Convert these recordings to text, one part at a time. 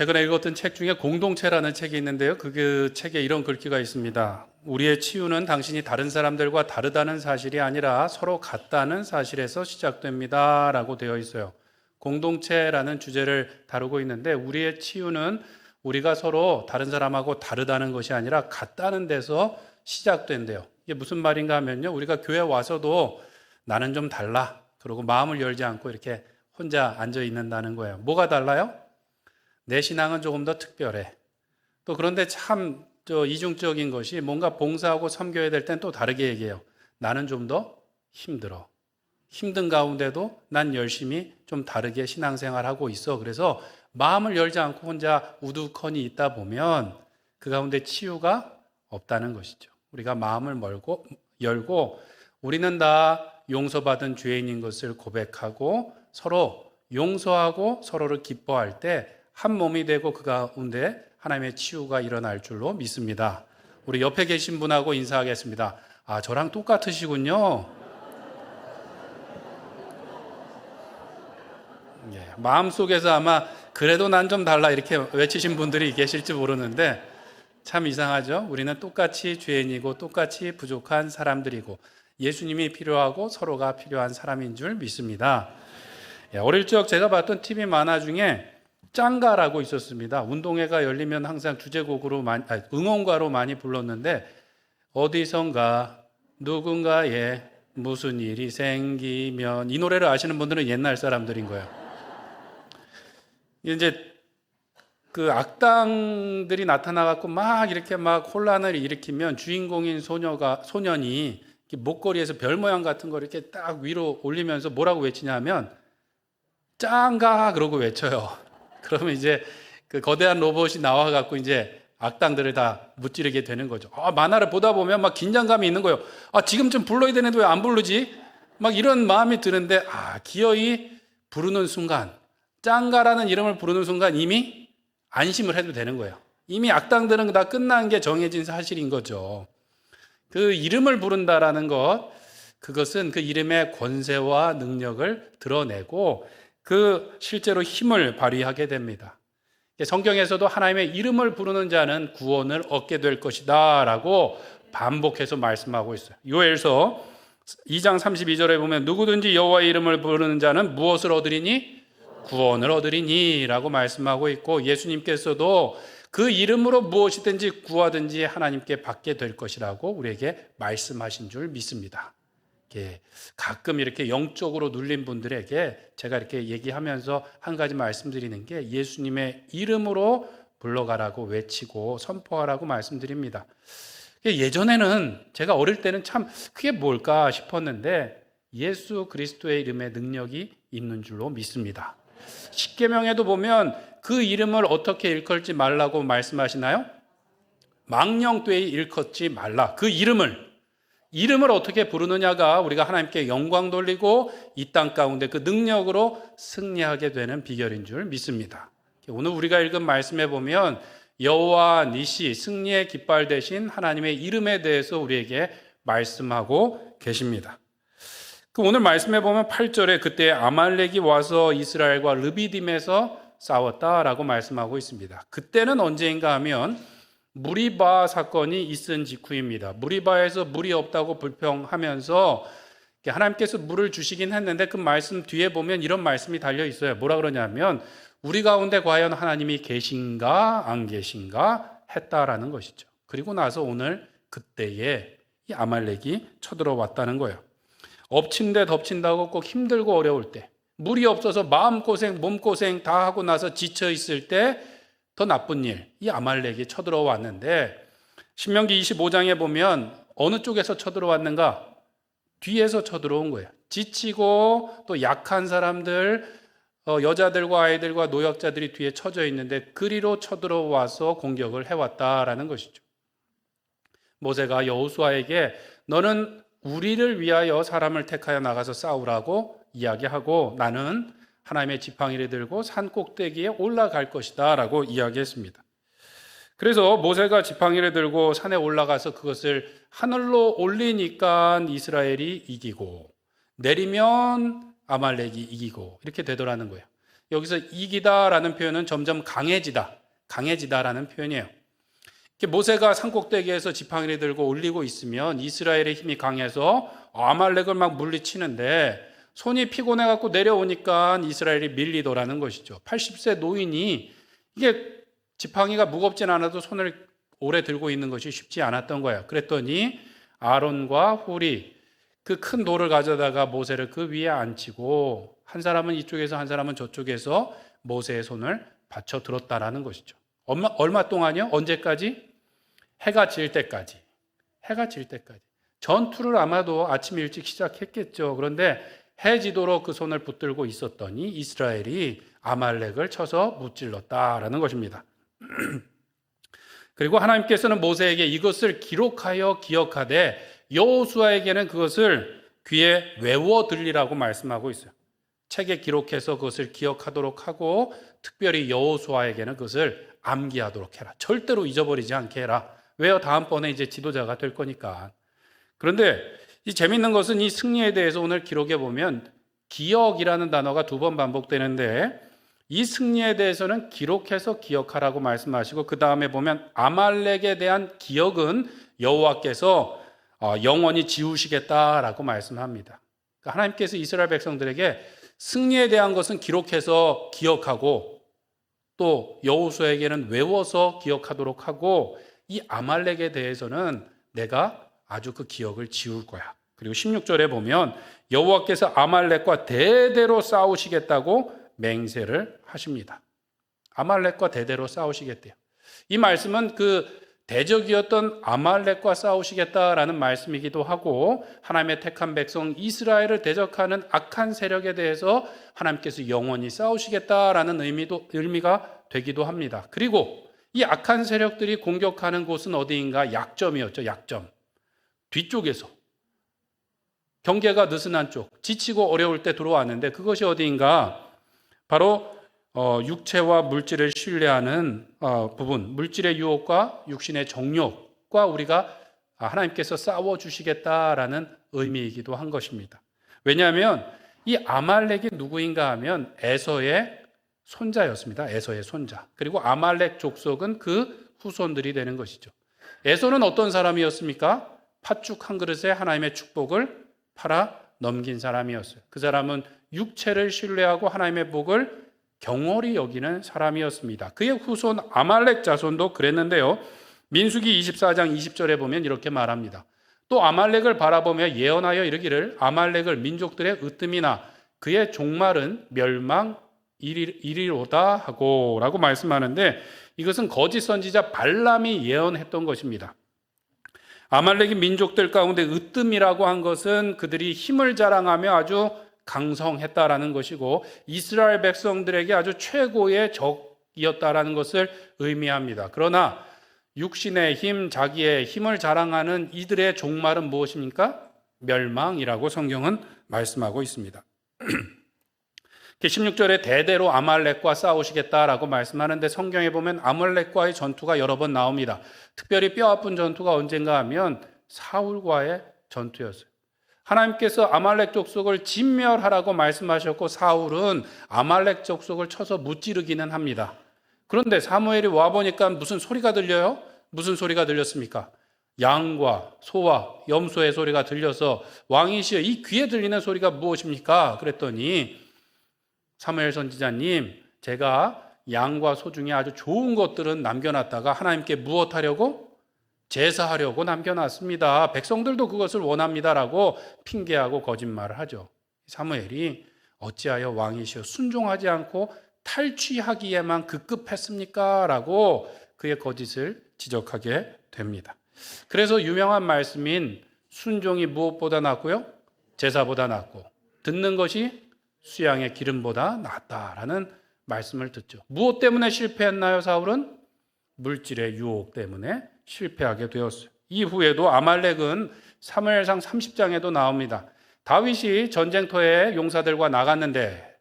최근에 읽었던 책 중에 공동체라는 책이 있는데요. 그 책에 이런 글귀가 있습니다. 우리의 치유는 당신이 다른 사람들과 다르다는 사실이 아니라 서로 같다는 사실에서 시작됩니다. 라고 되어 있어요. 공동체라는 주제를 다루고 있는데 우리의 치유는 우리가 서로 다른 사람하고 다르다는 것이 아니라 같다는 데서 시작된대요. 이게 무슨 말인가 하면요. 우리가 교회 와서도 나는 좀 달라. 그리고 마음을 열지 않고 이렇게 혼자 앉아 있는다는 거예요. 뭐가 달라요? 내 신앙은 조금 더 특별해. 또 그런데 참 이중적인 것이 뭔가 봉사하고 섬겨야 될 땐 또 다르게 얘기해요. 나는 좀 더 힘들어. 힘든 가운데도 난 열심히 좀 다르게 신앙생활하고 있어. 그래서 마음을 열지 않고 혼자 우두커니 있다 보면 그 가운데 치유가 없다는 것이죠. 우리가 마음을 열고 우리는 다 용서받은 죄인인 것을 고백하고 서로 용서하고 서로를 기뻐할 때 한 몸이 되고 그 가운데 하나님의 치유가 일어날 줄로 믿습니다. 우리 옆에 계신 분하고 인사하겠습니다. 아, 저랑 똑같으시군요. 마음속에서 아마 그래도 난 좀 달라 이렇게 외치신 분들이 계실지 모르는데 참 이상하죠. 우리는 똑같이 죄인이고 똑같이 부족한 사람들이고 예수님이 필요하고 서로가 필요한 사람인 줄 믿습니다. 어릴 적 제가 봤던 TV 만화 중에 짱가라고 있었습니다. 운동회가 열리면 항상 주제곡으로 응원가로 많이 불렀는데 어디선가 누군가에 무슨 일이 생기면 이 노래를 아시는 분들은 옛날 사람들인 거예요. 이제 그 악당들이 나타나갖고 막 이렇게 막 혼란을 일으키면 주인공인 소년이 목걸이에서 별 모양 같은 거 이렇게 딱 위로 올리면서 뭐라고 외치냐면 짱가 그러고 외쳐요. 그러면 이제 그 거대한 로봇이 나와갖고 이제 악당들을 다 무찌르게 되는 거죠. 만화를 보다 보면 막 긴장감이 있는 거예요. 지금쯤 불러야 되는데 왜 안 부르지? 막 이런 마음이 드는데 기어이 부르는 순간 짱가라는 이름을 부르는 순간 이미 안심을 해도 되는 거예요. 이미 악당들은 다 끝난 게 정해진 사실인 거죠. 그 이름을 부른다라는 것, 그것은 그 이름의 권세와 능력을 드러내고 그 실제로 힘을 발휘하게 됩니다. 성경에서도 하나님의 이름을 부르는 자는 구원을 얻게 될 것이다 라고 반복해서 말씀하고 있어요. 요엘서 2장 32절에 보면 누구든지 여호와의 이름을 부르는 자는 무엇을 얻으리니? 구원을 얻으리니 라고 말씀하고 있고 예수님께서도 그 이름으로 무엇이든지 구하든지 하나님께 받게 될 것이라고 우리에게 말씀하신 줄 믿습니다. 가끔 이렇게 영적으로 눌린 분들에게 제가 이렇게 얘기하면서 한 가지 말씀드리는 게 예수님의 이름으로 불러가라고 외치고 선포하라고 말씀드립니다. 예전에는 제가 어릴 때는 참 그게 뭘까 싶었는데 예수 그리스도의 이름에 능력이 있는 줄로 믿습니다. 십계명에도 보면 그 이름을 어떻게 일컬지 말라고 말씀하시나요? 망령되이 일컫지 말라. 그 이름을 어떻게 부르느냐가 우리가 하나님께 영광 돌리고 이 땅 가운데 그 능력으로 승리하게 되는 비결인 줄 믿습니다. 오늘 우리가 읽은 말씀에 보면 여호와 니시 승리의 깃발 대신 하나님의 이름에 대해서 우리에게 말씀하고 계십니다. 오늘 말씀에 보면 8절에 그때 아말렉이 와서 이스라엘과 르비딤에서 싸웠다라고 말씀하고 있습니다. 그때는 언제인가 하면 무리바 사건이 있은 직후입니다. 무리바에서 물이 없다고 불평하면서 하나님께서 물을 주시긴 했는데 그 말씀 뒤에 보면 이런 말씀이 달려 있어요. 뭐라 그러냐면 우리 가운데 과연 하나님이 계신가 안 계신가 했다라는 것이죠. 그리고 나서 오늘 그때에 이 아말렉이 쳐들어왔다는 거예요. 엎친 데 덮친다고 꼭 힘들고 어려울 때, 물이 없어서 마음고생 몸고생 다 하고 나서 지쳐있을 때 더 나쁜 일, 이 아말렉이 쳐들어왔는데 신명기 25장에 보면 어느 쪽에서 쳐들어왔는가? 뒤에서 쳐들어온 거예요. 지치고 또 약한 사람들, 여자들과 아이들과 노약자들이 뒤에 쳐져 있는데 그리로 쳐들어와서 공격을 해왔다라는 것이죠. 모세가 여호수아에게 너는 우리를 위하여 사람을 택하여 나가서 싸우라고 이야기하고 나는 하나님의 지팡이를 들고 산 꼭대기에 올라갈 것이다 라고 이야기했습니다. 그래서 모세가 지팡이를 들고 산에 올라가서 그것을 하늘로 올리니까 이스라엘이 이기고 내리면 아말렉이 이기고 이렇게 되더라는 거예요. 여기서 이기다라는 표현은 점점 강해지다라는 표현이에요. 모세가 산꼭대기에서 지팡이를 들고 올리고 있으면 이스라엘의 힘이 강해서 아말렉을 막 물리치는데 손이 피곤해갖고 내려오니까 이스라엘이 밀리더라는 것이죠. 80세 노인이 이게 지팡이가 무겁진 않아도 손을 오래 들고 있는 것이 쉽지 않았던 거예요. 그랬더니 아론과 훌이 그 큰 돌을 가져다가 모세를 그 위에 앉히고 한 사람은 이쪽에서 한 사람은 저쪽에서 모세의 손을 받쳐 들었다라는 것이죠. 얼마 동안요? 언제까지? 해가 질 때까지. 해가 질 때까지. 전투를 아마도 아침 일찍 시작했겠죠. 그런데 해 지도록 그 손을 붙들고 있었더니 이스라엘이 아말렉을 쳐서 무찔렀다라는 것입니다. 그리고 하나님께서는 모세에게 이것을 기록하여 기억하되 여호수아에게는 그것을 귀에 외워 들리라고 말씀하고 있어요. 책에 기록해서 그것을 기억하도록 하고 특별히 여호수아에게는 그것을 암기하도록 해라. 절대로 잊어버리지 않게 해라. 왜요? 다음번에 이제 지도자가 될 거니까. 그런데 이 재밌는 것은 이 승리에 대해서 오늘 기록해 보면 기억이라는 단어가 2번 반복되는데 이 승리에 대해서는 기록해서 기억하라고 말씀하시고 그 다음에 보면 아말렉에 대한 기억은 여호와께서 영원히 지우시겠다라고 말씀합니다. 그러니까 하나님께서 이스라엘 백성들에게 승리에 대한 것은 기록해서 기억하고 또 여호수아에게는 외워서 기억하도록 하고 이 아말렉에 대해서는 내가 아주 그 기억을 지울 거야. 그리고 16절에 보면 여호와께서 아말렉과 대대로 싸우시겠다고 맹세를 하십니다. 아말렉과 대대로 싸우시겠대요. 이 말씀은 그 대적이었던 아말렉과 싸우시겠다라는 말씀이기도 하고 하나님의 택한 백성 이스라엘을 대적하는 악한 세력에 대해서 하나님께서 영원히 싸우시겠다라는 의미가 되기도 합니다. 그리고 이 악한 세력들이 공격하는 곳은 어디인가? 약점이었죠. 약점. 뒤쪽에서 경계가 느슨한 쪽, 지치고 어려울 때 들어왔는데 그것이 어디인가? 바로 육체와 물질을 신뢰하는 부분, 물질의 유혹과 육신의 정욕과 우리가 하나님께서 싸워주시겠다라는 의미이기도 한 것입니다. 왜냐하면 이 아말렉이 누구인가 하면 에서의 손자였습니다. 에서의 손자. 그리고 아말렉 족속은 그 후손들이 되는 것이죠. 에서는 어떤 사람이었습니까? 팥죽 한 그릇에 하나님의 축복을 팔아 넘긴 사람이었어요. 그 사람은 육체를 신뢰하고 하나님의 복을 경홀히 여기는 사람이었습니다. 그의 후손 아말렉 자손도 그랬는데요. 민수기 24장 20절에 보면 이렇게 말합니다. 또 아말렉을 바라보며 예언하여 이르기를 아말렉을 민족들의 으뜸이나 그의 종말은 멸망이리로다 하고 라고 말씀하는데 이것은 거짓 선지자 발람이 예언했던 것입니다. 아말렉이 민족들 가운데 으뜸이라고 한 것은 그들이 힘을 자랑하며 아주 강성했다라는 것이고 이스라엘 백성들에게 아주 최고의 적이었다라는 것을 의미합니다. 그러나 육신의 힘, 자기의 힘을 자랑하는 이들의 종말은 무엇입니까? 멸망이라고 성경은 말씀하고 있습니다. 16절에 대대로 아말렉과 싸우시겠다라고 말씀하는데 성경에 보면 아말렉과의 전투가 여러 번 나옵니다. 특별히 뼈아픈 전투가 언젠가 하면 사울과의 전투였어요. 하나님께서 아말렉 족속을 진멸하라고 말씀하셨고 사울은 아말렉 족속을 쳐서 무찌르기는 합니다. 그런데 사무엘이 와보니까 무슨 소리가 들려요? 무슨 소리가 들렸습니까? 양과 소와 염소의 소리가 들려서 왕이시여 이 귀에 들리는 소리가 무엇입니까? 그랬더니 사무엘 선지자님 제가 양과 소 중에 아주 좋은 것들은 남겨놨다가 하나님께 무엇하려고? 제사하려고 남겨놨습니다. 백성들도 그것을 원합니다라고 핑계하고 거짓말을 하죠. 사무엘이 어찌하여 왕이시여 순종하지 않고 탈취하기에만 급급했습니까? 라고 그의 거짓을 지적하게 됩니다. 그래서 유명한 말씀인 순종이 무엇보다 낫고요? 제사보다 낫고 듣는 것이 수양의 기름보다 낫다라는 말씀을 듣죠. 무엇 때문에 실패했나요? 사울은 물질의 유혹 때문에 실패하게 되었어요. 이후에도 아말렉은 사무엘상 30장에도 나옵니다. 다윗이 전쟁터에 용사들과 나갔는데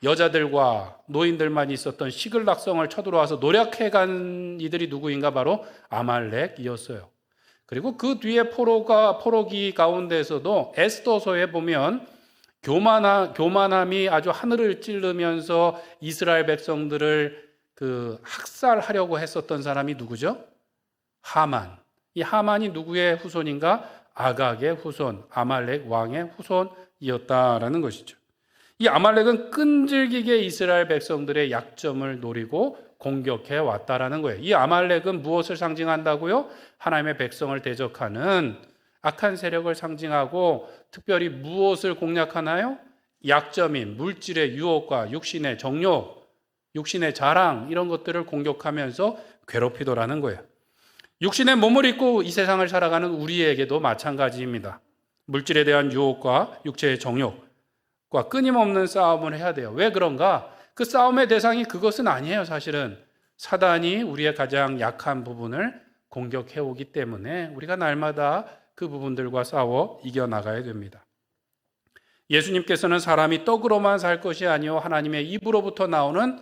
여자들과 노인들만 있었던 시글락성을 쳐들어와서 노력해간 이들이 누구인가? 바로 아말렉이었어요. 그리고 그 뒤에 포로기 가운데에서도 에스더서에 보면 교만함이 아주 하늘을 찌르면서 이스라엘 백성들을 학살하려고 했었던 사람이 누구죠? 하만. 이 하만이 누구의 후손인가? 아각의 후손, 아말렉 왕의 후손이었다라는 것이죠. 이 아말렉은 끈질기게 이스라엘 백성들의 약점을 노리고 공격해 왔다라는 거예요. 이 아말렉은 무엇을 상징한다고요? 하나님의 백성을 대적하는 악한 세력을 상징하고, 특별히 무엇을 공략하나요? 약점인 물질의 유혹과 육신의 정욕, 육신의 자랑, 이런 것들을 공격하면서 괴롭히더라는 거예요. 육신의 몸을 입고 이 세상을 살아가는 우리에게도 마찬가지입니다. 물질에 대한 유혹과 육체의 정욕과 끊임없는 싸움을 해야 돼요. 왜 그런가? 그 싸움의 대상이 그것은 아니에요. 사실은 사단이 우리의 가장 약한 부분을 공격해 오기 때문에 우리가 날마다 그 부분들과 싸워 이겨나가야 됩니다. 예수님께서는 사람이 떡으로만 살 것이 아니요 하나님의 입으로부터 나오는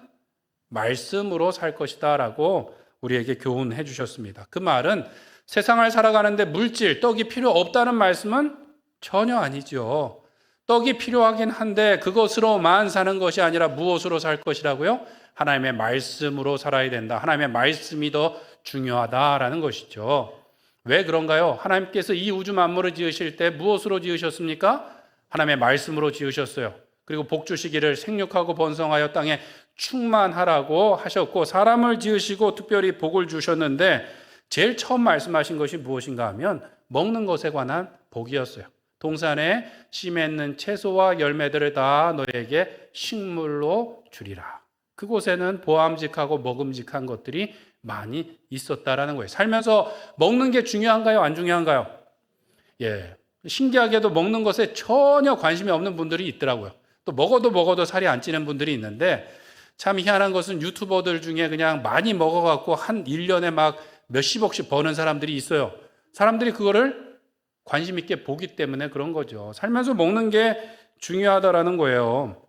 말씀으로 살 것이다 라고 우리에게 교훈해 주셨습니다. 그 말은 세상을 살아가는데 물질, 떡이 필요 없다는 말씀은 전혀 아니죠. 떡이 필요하긴 한데 그것으로만 사는 것이 아니라 무엇으로 살 것이라고요? 하나님의 말씀으로 살아야 된다. 하나님의 말씀이 더 중요하다라는 것이죠. 왜 그런가요? 하나님께서 이 우주 만물을 지으실 때 무엇으로 지으셨습니까? 하나님의 말씀으로 지으셨어요. 그리고 복 주시기를 생육하고 번성하여 땅에 충만하라고 하셨고, 사람을 지으시고 특별히 복을 주셨는데 제일 처음 말씀하신 것이 무엇인가 하면 먹는 것에 관한 복이었어요. 동산에 씨 맺는 채소와 열매들을 다 너에게 식물로 주리라. 그곳에는 보암직하고 먹음직한 것들이 많이 있었다라는 거예요. 살면서 먹는 게 중요한가요? 안 중요한가요? 예. 신기하게도 먹는 것에 전혀 관심이 없는 분들이 있더라고요. 또 먹어도 살이 안 찌는 분들이 있는데, 참 희한한 것은 유튜버들 중에 그냥 많이 먹어갖고 한 1년에 막 몇십억씩 버는 사람들이 있어요. 사람들이 그거를 관심 있게 보기 때문에 그런 거죠. 살면서 먹는 게 중요하다라는 거예요.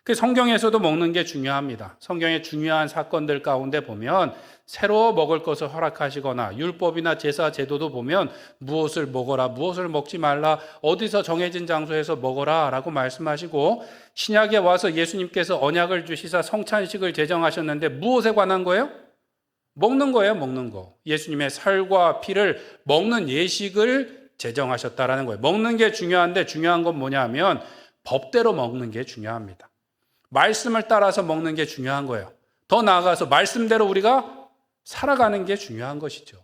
그 성경에서도 먹는 게 중요합니다. 성경의 중요한 사건들 가운데 보면 새로 먹을 것을 허락하시거나 율법이나 제사 제도도 보면 무엇을 먹어라, 무엇을 먹지 말라, 어디서 정해진 장소에서 먹어라 라고 말씀하시고, 신약에 와서 예수님께서 언약을 주시사 성찬식을 제정하셨는데 무엇에 관한 거예요? 먹는 거예요. 먹는 거. 예수님의 살과 피를 먹는 예식을 제정하셨다라는 거예요. 먹는 게 중요한데 중요한 건 뭐냐면 법대로 먹는 게 중요합니다. 말씀을 따라서 먹는 게 중요한 거예요. 더 나아가서 말씀대로 우리가 살아가는 게 중요한 것이죠.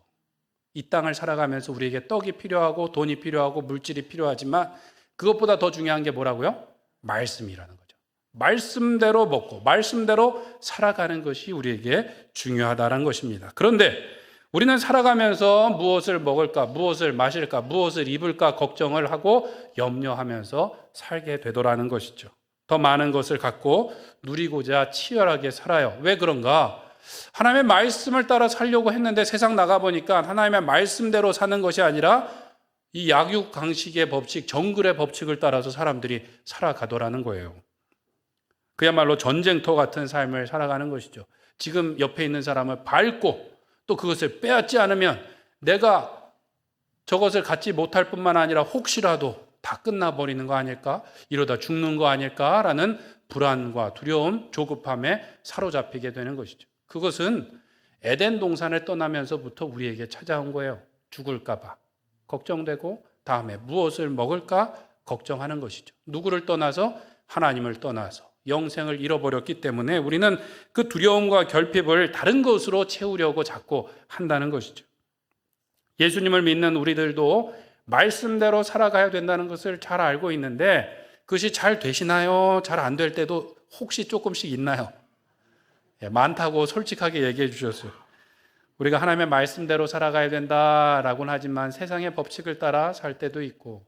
이 땅을 살아가면서 우리에게 떡이 필요하고 돈이 필요하고 물질이 필요하지만 그것보다 더 중요한 게 뭐라고요? 말씀이라는 거죠. 말씀대로 먹고 말씀대로 살아가는 것이 우리에게 중요하다는 것입니다. 그런데 우리는 살아가면서 무엇을 먹을까, 무엇을 마실까, 무엇을 입을까 걱정을 하고 염려하면서 살게 되더라는 것이죠. 더 많은 것을 갖고 누리고자 치열하게 살아요. 왜 그런가? 하나님의 말씀을 따라 살려고 했는데 세상 나가보니까 하나님의 말씀대로 사는 것이 아니라 이 약육강식의 법칙, 정글의 법칙을 따라서 사람들이 살아가더라는 거예요. 그야말로 전쟁터 같은 삶을 살아가는 것이죠. 지금 옆에 있는 사람을 밟고 또 그것을 빼앗지 않으면 내가 저것을 갖지 못할 뿐만 아니라 혹시라도 다 끝나버리는 거 아닐까? 이러다 죽는 거 아닐까라는 불안과 두려움, 조급함에 사로잡히게 되는 것이죠. 그것은 에덴 동산을 떠나면서부터 우리에게 찾아온 거예요. 죽을까 봐 걱정되고 다음에 무엇을 먹을까 걱정하는 것이죠. 누구를 떠나서? 하나님을 떠나서 영생을 잃어버렸기 때문에 우리는 그 두려움과 결핍을 다른 것으로 채우려고 자꾸 한다는 것이죠. 예수님을 믿는 우리들도 말씀대로 살아가야 된다는 것을 잘 알고 있는데 그것이 잘 되시나요? 잘 안 될 때도 혹시 조금씩 있나요? 많다고 솔직하게 얘기해 주셨어요. 우리가 하나님의 말씀대로 살아가야 된다라고는 하지만 세상의 법칙을 따라 살 때도 있고,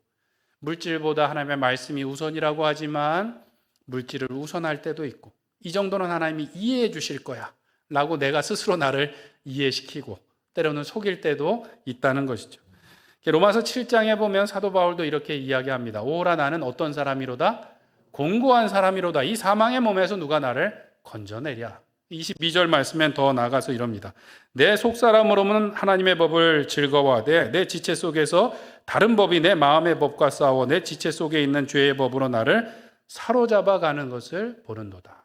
물질보다 하나님의 말씀이 우선이라고 하지만 물질을 우선할 때도 있고, 이 정도는 하나님이 이해해 주실 거야 라고 내가 스스로 나를 이해시키고 때로는 속일 때도 있다는 것이죠. 로마서 7장에 보면 사도 바울도 이렇게 이야기합니다. 오라 나는 어떤 사람이로다? 공고한 사람이로다. 이 사망의 몸에서 누가 나를 건져내랴. 22절 말씀엔 더 나아가서 이럽니다. 내 속사람으로는 하나님의 법을 즐거워하되 내 지체 속에서 다른 법이 내 마음의 법과 싸워 내 지체 속에 있는 죄의 법으로 나를 사로잡아 가는 것을 보는도다.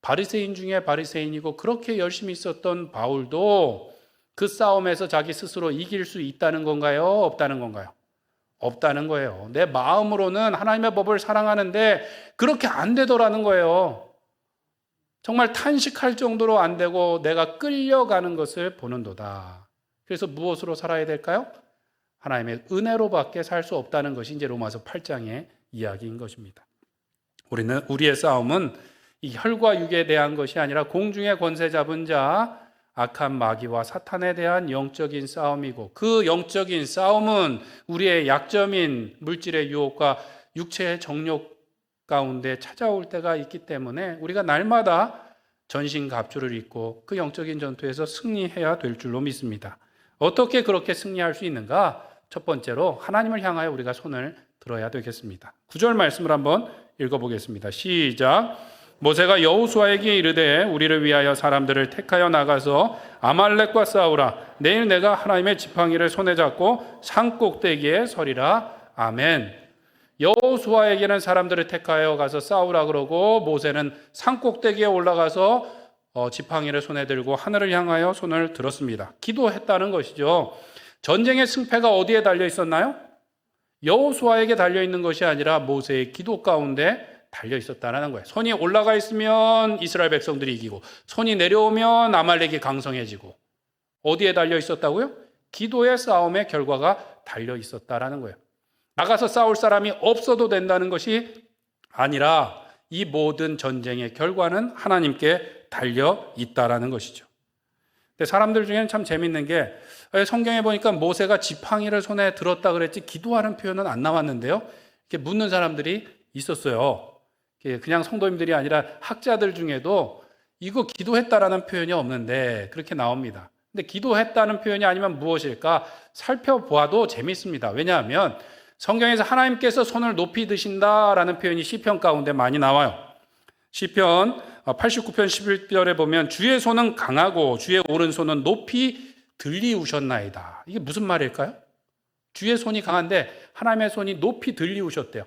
바리새인 중에 바리새인이고 그렇게 열심히 있었던 바울도 그 싸움에서 자기 스스로 이길 수 있다는 건가요? 없다는 건가요? 없다는 거예요. 내 마음으로는 하나님의 법을 사랑하는데 그렇게 안 되더라는 거예요. 정말 탄식할 정도로 안 되고 내가 끌려가는 것을 보는도다. 그래서 무엇으로 살아야 될까요? 하나님의 은혜로밖에 살 수 없다는 것이 이제 로마서 8장의 이야기인 것입니다. 우리의 싸움은 이 혈과 육에 대한 것이 아니라 공중의 권세 잡은 자, 악한 마귀와 사탄에 대한 영적인 싸움이고 그 영적인 싸움은 우리의 약점인 물질의 유혹과 육체의 정욕 가운데 찾아올 때가 있기 때문에 우리가 날마다 전신갑주를 입고 그 영적인 전투에서 승리해야 될 줄로 믿습니다. 어떻게 그렇게 승리할 수 있는가? 첫 번째로 하나님을 향하여 우리가 손을 들어야 되겠습니다. 9절 말씀을 한번 읽어보겠습니다. 시작. 모세가 여호수아에게 이르되 우리를 위하여 사람들을 택하여 나가서 아말렉과 싸우라. 내일 내가 하나님의 지팡이를 손에 잡고 산 꼭대기에 서리라. 아멘. 여호수아에게는 사람들을 택하여 가서 싸우라 그러고 모세는 산 꼭대기에 올라가서 지팡이를 손에 들고 하늘을 향하여 손을 들었습니다. 기도했다는 것이죠. 전쟁의 승패가 어디에 달려 있었나요? 여호수아에게 달려 있는 것이 아니라 모세의 기도 가운데 달려 있었다는 거예요. 손이 올라가 있으면 이스라엘 백성들이 이기고 손이 내려오면 아말렉이 강성해지고 어디에 달려 있었다고요? 기도의 싸움의 결과가 달려 있었다라는 거예요. 나가서 싸울 사람이 없어도 된다는 것이 아니라 이 모든 전쟁의 결과는 하나님께 달려 있다라는 것이죠. 근데 사람들 중에는 참 재밌는 게 성경에 보니까 모세가 지팡이를 손에 들었다 그랬지 기도하는 표현은 안 나왔는데요. 이렇게 묻는 사람들이 있었어요. 그냥 성도님들이 아니라 학자들 중에도 이거 기도했다라는 표현이 없는데 그렇게 나옵니다. 근데 기도했다는 표현이 아니면 무엇일까 살펴보아도 재밌습니다. 왜냐하면 성경에서 하나님께서 손을 높이 드신다라는 표현이 시편 가운데 많이 나와요. 시편 89편 11절에 보면 주의 손은 강하고 주의 오른손은 높이 들리우셨나이다. 이게 무슨 말일까요? 주의 손이 강한데 하나님의 손이 높이 들리우셨대요.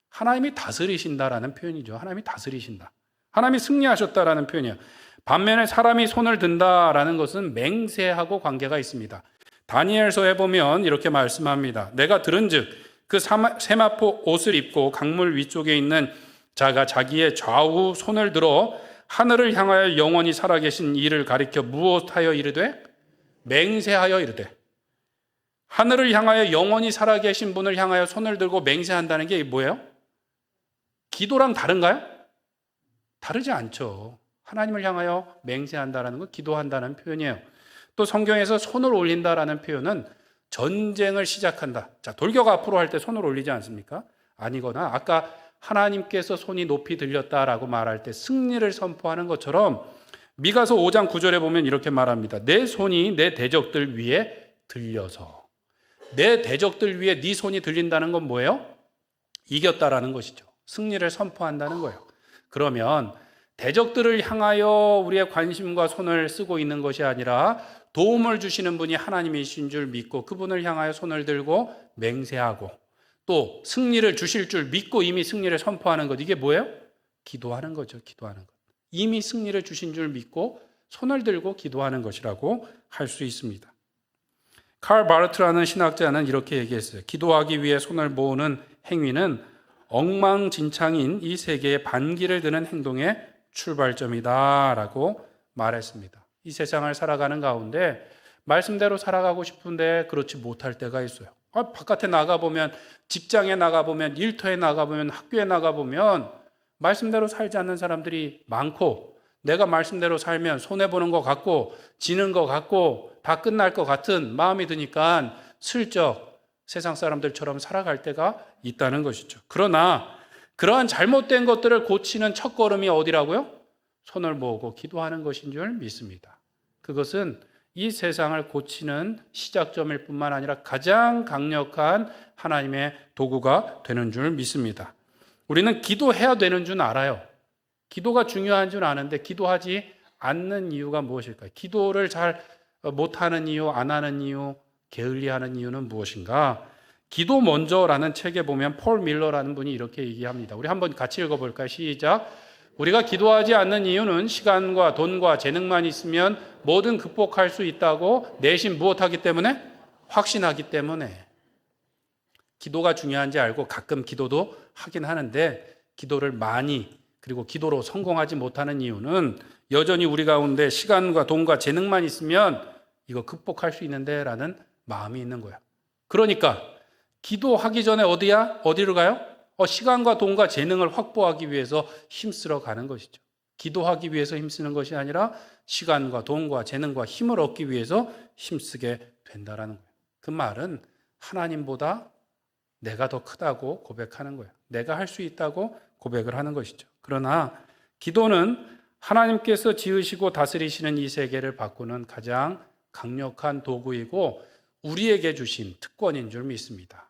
하나님이 다스리신다라는 표현이죠. 하나님이 다스리신다. 하나님이 승리하셨다라는 표현이에요. 반면에 사람이 손을 든다라는 것은 맹세하고 관계가 있습니다. 다니엘서에 보면 이렇게 말씀합니다. 내가 들은즉 그 세마포 옷을 입고 강물 위쪽에 있는 자가 자기의 좌우 손을 들어 하늘을 향하여 영원히 살아계신 이를 가리켜 무엇하여 이르되? 맹세하여 이르되. 하늘을 향하여 영원히 살아계신 분을 향하여 손을 들고 맹세한다는 게 뭐예요? 기도랑 다른가요? 다르지 않죠. 하나님을 향하여 맹세한다는 건 기도한다는 표현이에요. 또 성경에서 손을 올린다라는 표현은 전쟁을 시작한다. 자, 돌격 앞으로 할 때 손을 올리지 않습니까? 아니거나 아까 하나님께서 손이 높이 들렸다라고 말할 때 승리를 선포하는 것처럼 미가서 5장 9절에 보면 이렇게 말합니다. 내 손이 내 대적들 위에 들려서. 내 대적들 위에 네 손이 들린다는 건 뭐예요? 이겼다라는 것이죠. 승리를 선포한다는 거예요. 그러면 대적들을 향하여 우리의 관심과 손을 쓰고 있는 것이 아니라 도움을 주시는 분이 하나님이신 줄 믿고 그분을 향하여 손을 들고 맹세하고 또 승리를 주실 줄 믿고 이미 승리를 선포하는 것. 이게 뭐예요? 기도하는 거죠. 기도하는 것. 이미 승리를 주신 줄 믿고 손을 들고 기도하는 것이라고 할 수 있습니다. 칼 바르트라는 신학자는 이렇게 얘기했어요. 기도하기 위해 손을 모으는 행위는 엉망진창인 이 세계의 반기를 드는 행동의 출발점이다라고 말했습니다. 이 세상을 살아가는 가운데 말씀대로 살아가고 싶은데 그렇지 못할 때가 있어요. 바깥에 나가보면 직장에 나가보면 일터에 나가보면 학교에 나가보면 말씀대로 살지 않는 사람들이 많고 내가 말씀대로 살면 손해보는 것 같고 지는 것 같고 다 끝날 것 같은 마음이 드니까 슬쩍 세상 사람들처럼 살아갈 때가 있다는 것이죠. 그러나 그러한 잘못된 것들을 고치는 첫걸음이 어디라고요? 손을 모으고 기도하는 것인 줄 믿습니다. 그것은 이 세상을 고치는 시작점일 뿐만 아니라 가장 강력한 하나님의 도구가 되는 줄 믿습니다. 우리는 기도해야 되는 줄 알아요. 기도가 중요한 줄 아는데 기도하지 않는 이유가 무엇일까요? 기도를 잘 못하는 이유, 안 하는 이유, 게을리하는 이유는 무엇인가? 기도 먼저라는 책에 보면 폴 밀러라는 분이 이렇게 얘기합니다. 우리 한번 같이 읽어볼까요? 시작. 우리가 기도하지 않는 이유는 시간과 돈과 재능만 있으면 뭐든 극복할 수 있다고 내심 무엇하기 때문에? 확신하기 때문에. 기도가 중요한지 알고 가끔 기도도 하긴 하는데 기도를 많이 그리고 기도로 성공하지 못하는 이유는 여전히 우리 가운데 시간과 돈과 재능만 있으면 이거 극복할 수 있는데 라는 마음이 있는 거야. 그러니까 기도하기 전에 어디로 가요? 시간과 돈과 재능을 확보하기 위해서 힘쓰러 가는 것이죠. 기도하기 위해서 힘쓰는 것이 아니라 시간과 돈과 재능과 힘을 얻기 위해서 힘쓰게 된다라는 거예요. 그 말은 하나님보다 내가 더 크다고 고백하는 거예요. 내가 할 수 있다고 고백을 하는 것이죠. 그러나 기도는 하나님께서 지으시고 다스리시는 이 세계를 바꾸는 가장 강력한 도구이고 우리에게 주신 특권인 줄 믿습니다.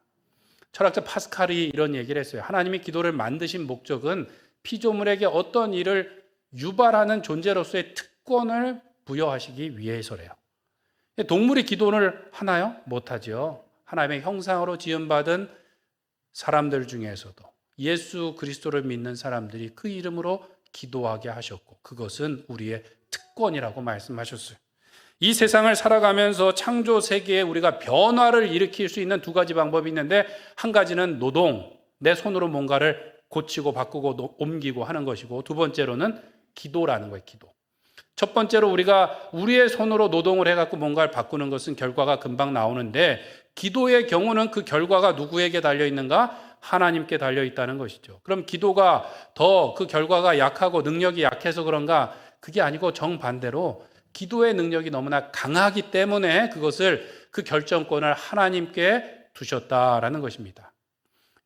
철학자 파스칼이 이런 얘기를 했어요. 하나님이 기도를 만드신 목적은 피조물에게 어떤 일을 유발하는 존재로서의 특권을 부여하시기 위해서래요. 동물이 기도를 하나요? 못하죠. 하나님의 형상으로 지음받은 사람들 중에서도 예수 그리스도를 믿는 사람들이 그 이름으로 기도하게 하셨고 그것은 우리의 특권이라고 말씀하셨어요. 이 세상을 살아가면서 창조 세계에 우리가 변화를 일으킬 수 있는 두 가지 방법이 있는데 한 가지는 노동, 내 손으로 뭔가를 고치고 바꾸고 옮기고 하는 것이고 두 번째로는 기도라는 거예요. 기도. 첫 번째로 우리가 우리의 손으로 노동을 해갖고 뭔가를 바꾸는 것은 결과가 금방 나오는데 기도의 경우는 그 결과가 누구에게 달려있는가? 하나님께 달려있다는 것이죠. 그럼 기도가 더 그 결과가 약하고 능력이 약해서 그런가? 그게 아니고 정반대로 기도의 능력이 너무나 강하기 때문에 그것을 그 결정권을 하나님께 두셨다라는 것입니다.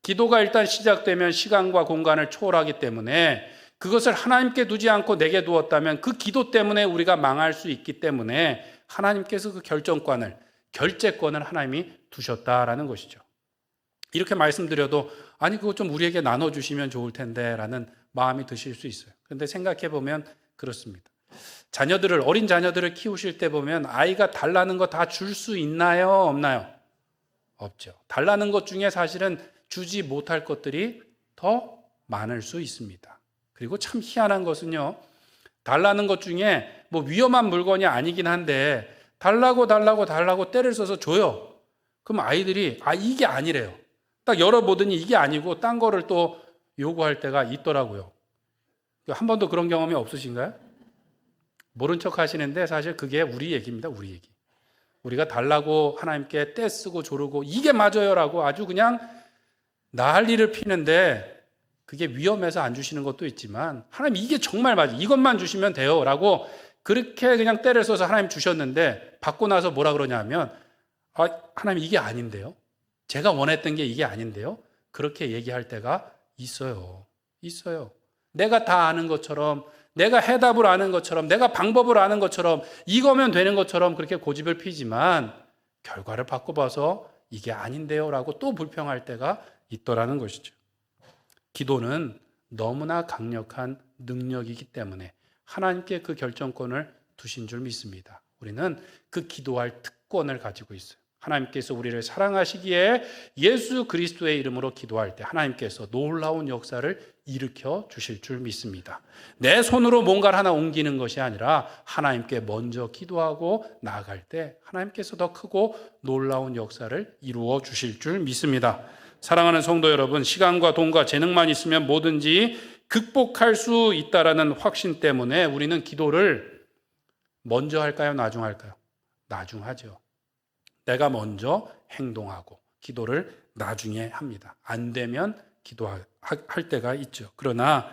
기도가 일단 시작되면 시간과 공간을 초월하기 때문에 그것을 하나님께 두지 않고 내게 두었다면 그 기도 때문에 우리가 망할 수 있기 때문에 하나님께서 그 결재권을 하나님이 두셨다라는 것이죠. 이렇게 말씀드려도 아니 그거 좀 우리에게 나눠주시면 좋을 텐데 라는 마음이 드실 수 있어요. 그런데 생각해 보면 그렇습니다. 어린 자녀들을 키우실 때 보면 아이가 달라는 거 다 줄 수 있나요? 없나요? 없죠. 달라는 것 중에 사실은 주지 못할 것들이 더 많을 수 있습니다. 그리고 참 희한한 것은요. 달라는 것 중에 뭐 위험한 물건이 아니긴 한데 달라고 때를 써서 줘요. 그럼 아이들이 이게 아니래요. 딱 열어보더니 이게 아니고 딴 거를 또 요구할 때가 있더라고요. 한 번도 그런 경험이 없으신가요? 모른 척 하시는데 사실 그게 우리 얘기입니다. 우리 얘기. 우리가 달라고 하나님께 떼쓰고 조르고 이게 맞아요라고 아주 그냥 난리를 피는데 그게 위험해서 안 주시는 것도 있지만 하나님 이게 정말 맞아요. 이것만 주시면 돼요 라고 그렇게 그냥 때를 써서 하나님 주셨는데 받고 나서 뭐라 그러냐면 하나님 이게 아닌데요. 제가 원했던 게 이게 아닌데요. 그렇게 얘기할 때가 있어요. 내가 다 아는 것처럼 내가 해답을 아는 것처럼 내가 방법을 아는 것처럼 이거면 되는 것처럼 그렇게 고집을 피지만 결과를 바꿔봐서 이게 아닌데요 라고 또 불평할 때가 있더라는 것이죠. 기도는 너무나 강력한 능력이기 때문에 하나님께 그 결정권을 두신 줄 믿습니다. 우리는 그 기도할 특권을 가지고 있어요. 하나님께서 우리를 사랑하시기에 예수 그리스도의 이름으로 기도할 때 하나님께서 놀라운 역사를 일으켜 주실 줄 믿습니다. 내 손으로 뭔가를 하나 옮기는 것이 아니라 하나님께 먼저 기도하고 나아갈 때 하나님께서 더 크고 놀라운 역사를 이루어 주실 줄 믿습니다. 사랑하는 성도 여러분, 시간과 돈과 재능만 있으면 뭐든지 극복할 수 있다라는 확신 때문에 우리는 기도를 먼저 할까요? 나중 할까요? 나중 하죠. 내가 먼저 행동하고 기도를 나중에 합니다. 안 되면 기도할 때가 있죠. 그러나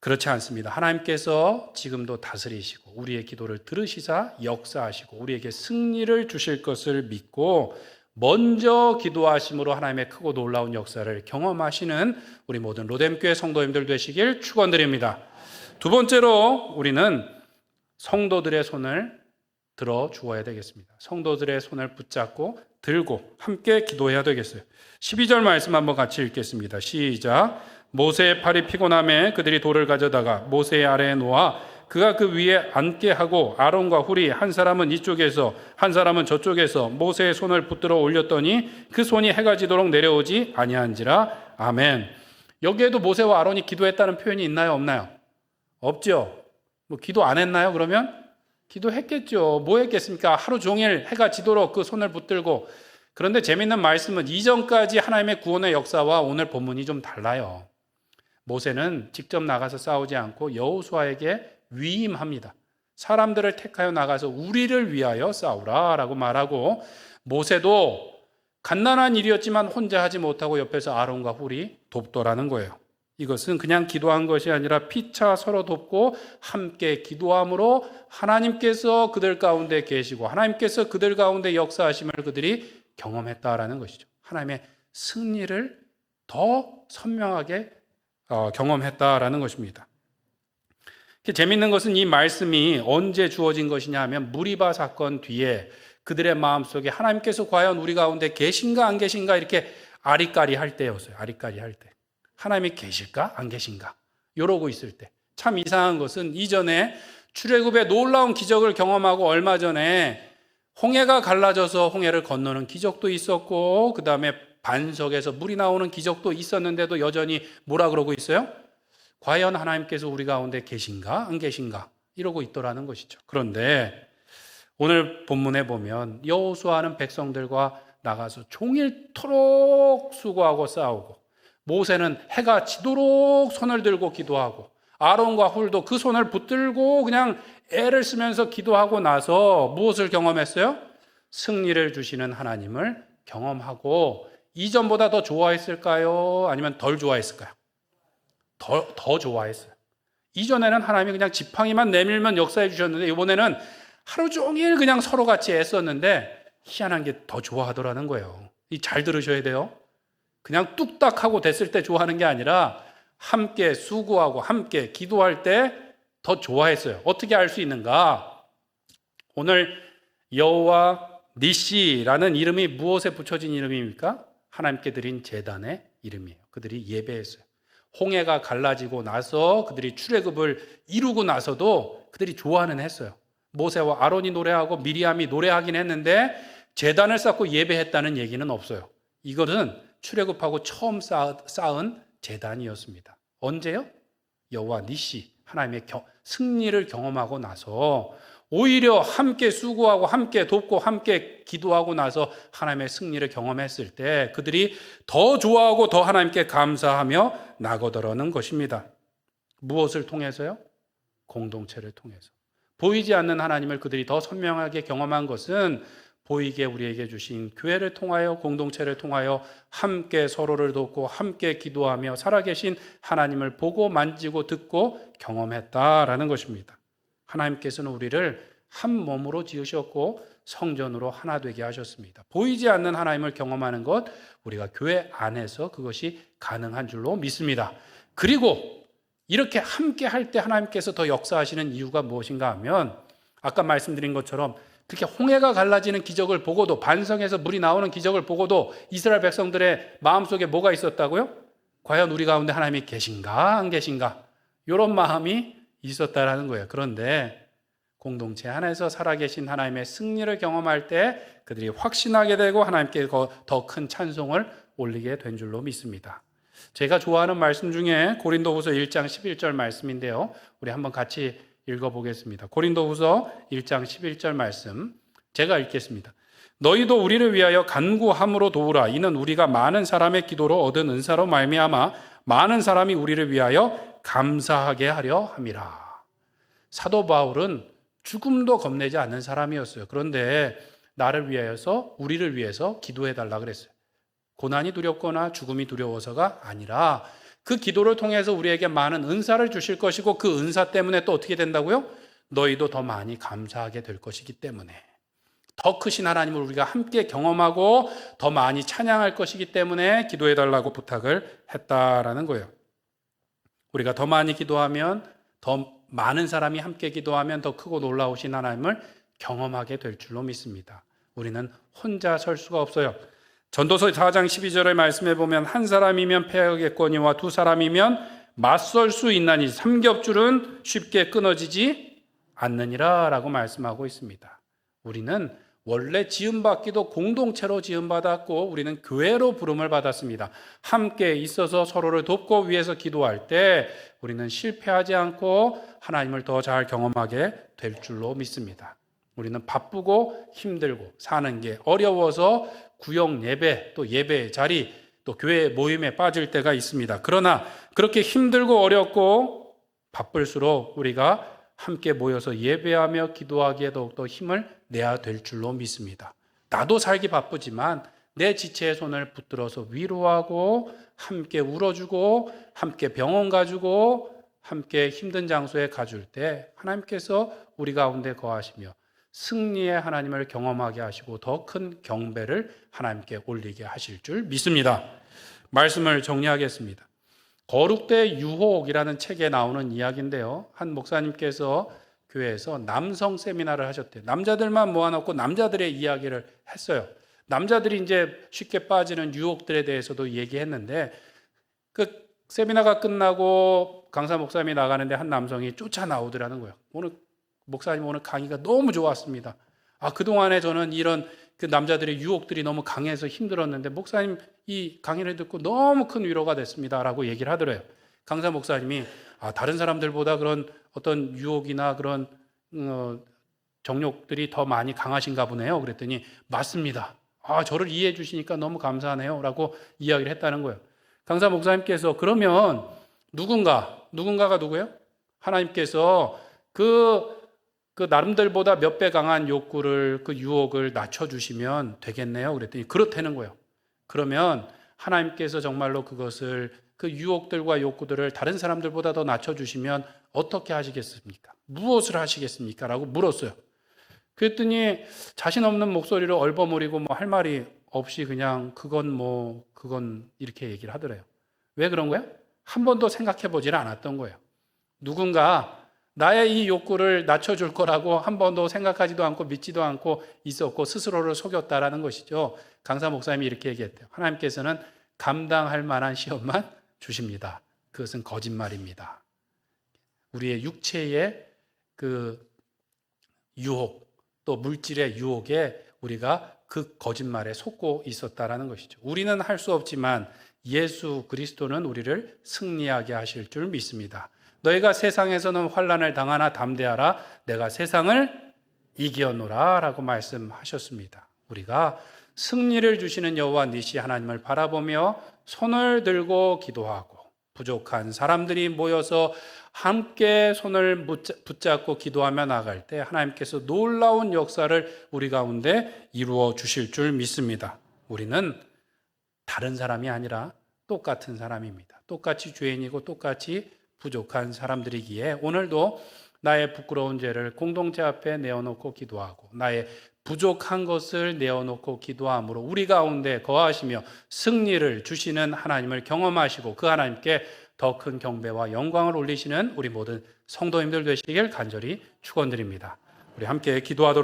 그렇지 않습니다. 하나님께서 지금도 다스리시고 우리의 기도를 들으시사 역사하시고 우리에게 승리를 주실 것을 믿고 먼저 기도하심으로 하나님의 크고 놀라운 역사를 경험하시는 우리 모든 로뎀교회 성도님들 되시길 축원드립니다. 두 번째로 우리는 성도들의 손을 들어 주어야 되겠습니다. 성도들의 손을 붙잡고 들고 함께 기도해야 되겠어요. 12절 말씀 한번 같이 읽겠습니다. 시작. 모세의 팔이 피곤함에 그들이 돌을 가져다가 모세의 아래에 놓아 그가 그 위에 앉게 하고 아론과 훌이 한 사람은 이쪽에서 한 사람은 저쪽에서 모세의 손을 붙들어 올렸더니 그 손이 해가 지도록 내려오지 아니한지라. 아멘. 여기에도 모세와 아론이 기도했다는 표현이 있나요, 없나요? 없죠. 뭐 기도 안 했나요? 그러면 기도했겠죠. 뭐 했겠습니까? 하루 종일 해가 지도록 그 손을 붙들고. 그런데 재밌는 말씀은 이전까지 하나님의 구원의 역사와 오늘 본문이 좀 달라요. 모세는 직접 나가서 싸우지 않고 여호수아에게 위임합니다. 사람들을 택하여 나가서 우리를 위하여 싸우라라고 말하고, 모세도 갓난한 일이었지만 혼자 하지 못하고 옆에서 아론과 훌이 돕더라는 거예요. 이것은 그냥 기도한 것이 아니라 피차 서로 돕고 함께 기도함으로 하나님께서 그들 가운데 계시고 하나님께서 그들 가운데 역사하심을 그들이 경험했다라는 것이죠. 하나님의 승리를 더 선명하게 경험했다라는 것입니다. 재밌는 것은 이 말씀이 언제 주어진 것이냐 하면 무리바 사건 뒤에 그들의 마음속에 하나님께서 과연 우리 가운데 계신가 안 계신가 이렇게 아리까리 할 때였어요. 아리까리 할 때. 하나님이 계실까 안 계신가 이러고 있을 때. 참 이상한 것은 이전에 출애굽의 놀라운 기적을 경험하고 얼마 전에 홍해가 갈라져서 홍해를 건너는 기적도 있었고 그 다음에 반석에서 물이 나오는 기적도 있었는데도 여전히 뭐라 그러고 있어요? 과연 하나님께서 우리 가운데 계신가 안 계신가 이러고 있더라는 것이죠. 그런데 오늘 본문에 보면 여호수아는 백성들과 나가서 종일토록 수고하고 싸우고, 모세는 해가 지도록 손을 들고 기도하고, 아론과 훌도 그 손을 붙들고 그냥 애를 쓰면서 기도하고 나서 무엇을 경험했어요? 승리를 주시는 하나님을 경험하고, 이전보다 더 좋아했을까요? 아니면 덜 좋아했을까요? 더 좋아했어요. 이전에는 하나님이 그냥 지팡이만 내밀면 역사해 주셨는데 이번에는 하루 종일 그냥 서로 같이 애썼는데 희한한 게 더 좋아하더라는 거예요. 잘 들으셔야 돼요. 그냥 뚝딱하고 됐을 때 좋아하는 게 아니라 함께 수고하고 함께 기도할 때 더 좋아했어요. 어떻게 알 수 있는가? 오늘 여호와 니시라는 이름이 무엇에 붙여진 이름입니까? 하나님께 드린 제단의 이름이에요. 그들이 예배했어요. 홍해가 갈라지고 나서 그들이 출애굽을 이루고 나서도 그들이 좋아는 했어요. 모세와 아론이 노래하고 미리암이 노래하긴 했는데 제단을 쌓고 예배했다는 얘기는 없어요. 이것은 출애굽하고 처음 쌓은 제단이었습니다. 언제요? 여호와 니시 하나님의 승리를 경험하고 나서 오히려 함께 수고하고 함께 돕고 함께 기도하고 나서 하나님의 승리를 경험했을 때 그들이 더 좋아하고 더 하나님께 감사하며 나거더라는 것입니다. 무엇을 통해서요? 공동체를 통해서. 보이지 않는 하나님을 그들이 더 선명하게 경험한 것은 보이게 우리에게 주신 교회를 통하여, 공동체를 통하여 함께 서로를 돕고 함께 기도하며 살아계신 하나님을 보고 만지고 듣고 경험했다라는 것입니다. 하나님께서는 우리를 한 몸으로 지으셨고 성전으로 하나 되게 하셨습니다. 보이지 않는 하나님을 경험하는 것, 우리가 교회 안에서 그것이 가능한 줄로 믿습니다. 그리고 이렇게 함께 할 때 하나님께서 더 역사하시는 이유가 무엇인가 하면, 아까 말씀드린 것처럼 그렇게 홍해가 갈라지는 기적을 보고도, 반석에서 물이 나오는 기적을 보고도 이스라엘 백성들의 마음속에 뭐가 있었다고요? 과연 우리 가운데 하나님이 계신가 안 계신가? 이런 마음이 있었다라는 거예요. 그런데 공동체 안에서 살아계신 하나님의 승리를 경험할 때 그들이 확신하게 되고 하나님께 더 큰 찬송을 올리게 된 줄로 믿습니다. 제가 좋아하는 말씀 중에 고린도후서 1장 11절 말씀인데요. 우리 한번 같이 읽어보겠습니다. 고린도후서 1장 11절 말씀 제가 읽겠습니다. 너희도 우리를 위하여 간구함으로 도우라. 이는 우리가 많은 사람의 기도로 얻은 은사로 말미암아 많은 사람이 우리를 위하여 감사하게 하려 함이라. 사도 바울은 죽음도 겁내지 않는 사람이었어요. 그런데 나를 위하여서, 우리를 위해서 기도해달라 그랬어요. 고난이 두렵거나 죽음이 두려워서가 아니라 그 기도를 통해서 우리에게 많은 은사를 주실 것이고, 그 은사 때문에 또 어떻게 된다고요? 너희도 더 많이 감사하게 될 것이기 때문에, 더 크신 하나님을 우리가 함께 경험하고 더 많이 찬양할 것이기 때문에 기도해달라고 부탁을 했다라는 거예요. 우리가 더 많이 기도하면, 더 많은 사람이 함께 기도하면 더 크고 놀라우신 하나님을 경험하게 될 줄로 믿습니다. 우리는 혼자 설 수가 없어요. 전도서 4장 12절의 말씀에 보면 한 사람이면 패하겠거니와 두 사람이면 맞설 수 있나니 삼겹줄은 쉽게 끊어지지 않느니라 라고 말씀하고 있습니다. 우리는 원래 지음받기도 공동체로 지음받았고 우리는 교회로 부름을 받았습니다. 함께 있어서 서로를 돕고 위해서 기도할 때 우리는 실패하지 않고 하나님을 더 잘 경험하게 될 줄로 믿습니다. 우리는 바쁘고 힘들고 사는 게 어려워서 구역 예배, 또 예배 자리, 또 교회 모임에 빠질 때가 있습니다. 그러나 그렇게 힘들고 어렵고 바쁠수록 우리가 함께 모여서 예배하며 기도하기에 더욱더 힘을 내야 될 줄로 믿습니다. 나도 살기 바쁘지만 내 지체의 손을 붙들어서 위로하고 함께 울어주고 함께 병원 가주고 함께 힘든 장소에 가줄 때 하나님께서 우리 가운데 거하시며 승리의 하나님을 경험하게 하시고 더 큰 경배를 하나님께 올리게 하실 줄 믿습니다. 말씀을 정리하겠습니다. 거룩대 유혹이라는 책에 나오는 이야기인데요. 한 목사님께서 교회에서 남성 세미나를 하셨대요. 남자들만 모아놓고 남자들의 이야기를 했어요. 남자들이 이제 쉽게 빠지는 유혹들에 대해서도 얘기했는데 그 세미나가 끝나고 강사 목사님이 나가는데 한 남성이 쫓아 나오더라는 거예요. 목사님 오늘 강의가 너무 좋았습니다. 그동안에 저는 이런 그 남자들의 유혹들이 너무 강해서 힘들었는데 목사님 이 강의를 듣고 너무 큰 위로가 됐습니다. 라고 얘기를 하더래요. 강사 목사님이 다른 사람들보다 그런 어떤 유혹이나 그런 정욕들이 더 많이 강하신가 보네요. 그랬더니 맞습니다. 저를 이해해 주시니까 너무 감사하네요. 라고 이야기를 했다는 거예요. 강사 목사님께서 그러면 누군가가 누구예요? 하나님께서 그 남들보다 몇 배 강한 욕구를, 그 유혹을 낮춰주시면 되겠네요. 그랬더니 그렇다는 거예요. 그러면 하나님께서 정말로 그것을, 그 유혹들과 욕구들을 다른 사람들보다 더 낮춰주시면 어떻게 하시겠습니까? 무엇을 하시겠습니까? 라고 물었어요. 그랬더니 자신 없는 목소리로 얼버무리고 할 말이 없이 그냥 그건 이렇게 얘기를 하더래요. 왜 그런 거예요? 한 번도 생각해 보질 않았던 거예요. 누군가 나의 이 욕구를 낮춰줄 거라고 한 번도 생각하지도 않고 믿지도 않고 있었고 스스로를 속였다라는 것이죠. 강사 목사님이 이렇게 얘기했대요. 하나님께서는 감당할 만한 시험만 주십니다. 그것은 거짓말입니다. 우리의 육체의 그 유혹, 또 물질의 유혹에 우리가 그 거짓말에 속고 있었다라는 것이죠. 우리는 할 수 없지만 예수 그리스도는 우리를 승리하게 하실 줄 믿습니다. 너희가 세상에서는 환난을 당하나 담대하라. 내가 세상을 이겨노라 라고 말씀하셨습니다. 우리가 승리를 주시는 여호와 니시 하나님을 바라보며 손을 들고 기도하고 부족한 사람들이 모여서 함께 손을 붙잡고 기도하며 나갈 때 하나님께서 놀라운 역사를 우리 가운데 이루어 주실 줄 믿습니다. 우리는 다른 사람이 아니라 똑같은 사람입니다. 똑같이 죄인이고 똑같이 부족한 사람들이기에 오늘도 나의 부끄러운 죄를 공동체 앞에 내어놓고 기도하고 나의 부족한 것을 내어놓고 기도함으로 우리 가운데 거하시며 승리를 주시는 하나님을 경험하시고 그 하나님께 더 큰 경배와 영광을 올리시는 우리 모든 성도님들 되시길 간절히 축원드립니다. 우리 함께 기도하도록